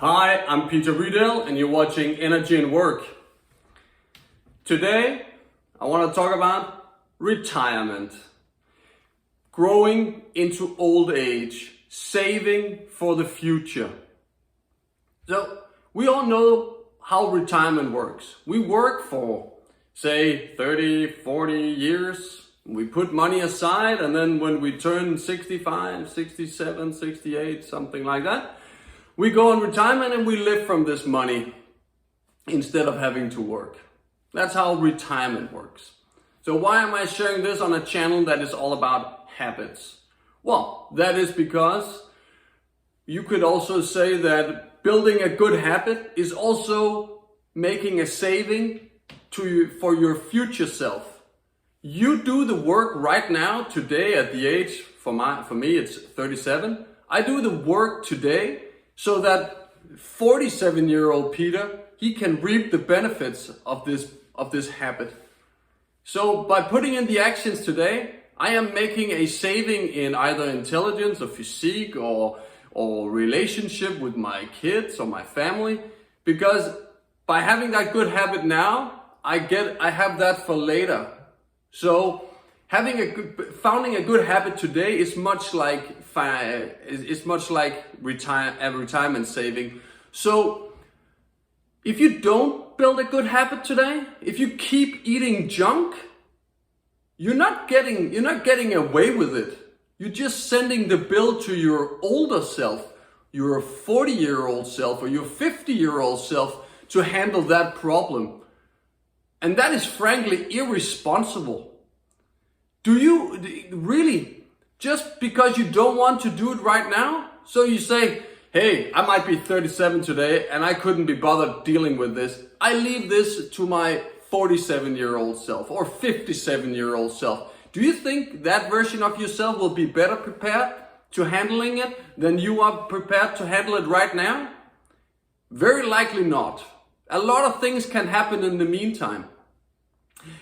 Hi, I'm Peter Rydell and you're watching Energy and Work. Today, I want to talk about retirement. Growing into old age, saving for the future. So, we all know how retirement works. We work for, say, 30, 40 years. We put money aside and then when we turn 65, 67, 68, something like that, we go on retirement and we live from this money instead of having to work. That's how retirement works. So why am I sharing this on a channel that is all about habits? Well, that is because you could also say that building a good habit is also making a saving for your future self. You do the work right now, today at the age, for me it's 37. I do the work today so that 47-year-old Peter, he can reap the benefits of this habit. So by putting in the actions today, I am making a saving in either intelligence or physique or relationship with my kids or my family, because by having that good habit now, I have that for later. So founding a good habit today is much like retirement saving. So if you don't build a good habit today, if you keep eating junk, you're not getting away with it. You're just sending the bill to your older self, your 40-year-old self or your 50-year-old self to handle that problem. And that is frankly irresponsible. Do you really, just because you don't want to do it right now? So you say, hey, I might be 37 today and I couldn't be bothered dealing with this. I leave this to my 47-year-old self or 57-year-old self. Do you think that version of yourself will be better prepared to handling it than you are prepared to handle it right now? Very likely not. A lot of things can happen in the meantime.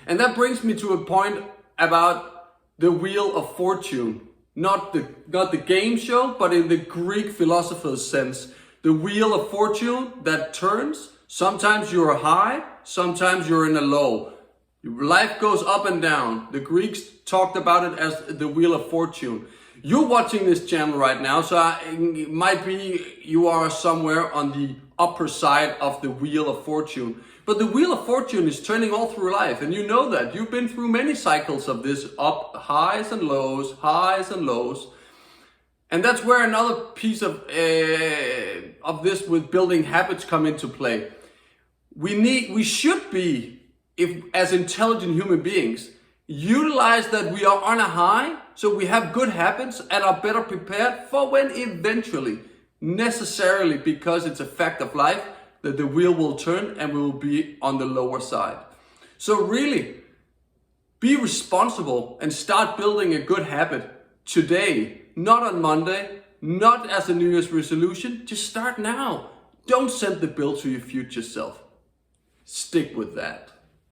And that brings me to a point about the Wheel of Fortune. Not the game show, but in the Greek philosopher's sense. The Wheel of Fortune that turns. Sometimes you're high, sometimes you're in a low. Life goes up and down. The Greeks talked about it as the Wheel of Fortune. You're watching this channel right now, so it might be you are somewhere on the upper side of the Wheel of Fortune. But the Wheel of Fortune is turning all through life, and you know that. You've been through many cycles of this, up highs and lows, highs and lows. And that's where another piece of this with building habits come into play. We should be, as intelligent human beings, utilize that we are on a high, so we have good habits and are better prepared for when eventually, necessarily because it's a fact of life, that the wheel will turn and we will be on the lower side. So really, be responsible and start building a good habit today, not on Monday, not as a New Year's resolution. Just start now. Don't send the bill to your future self. Stick with that.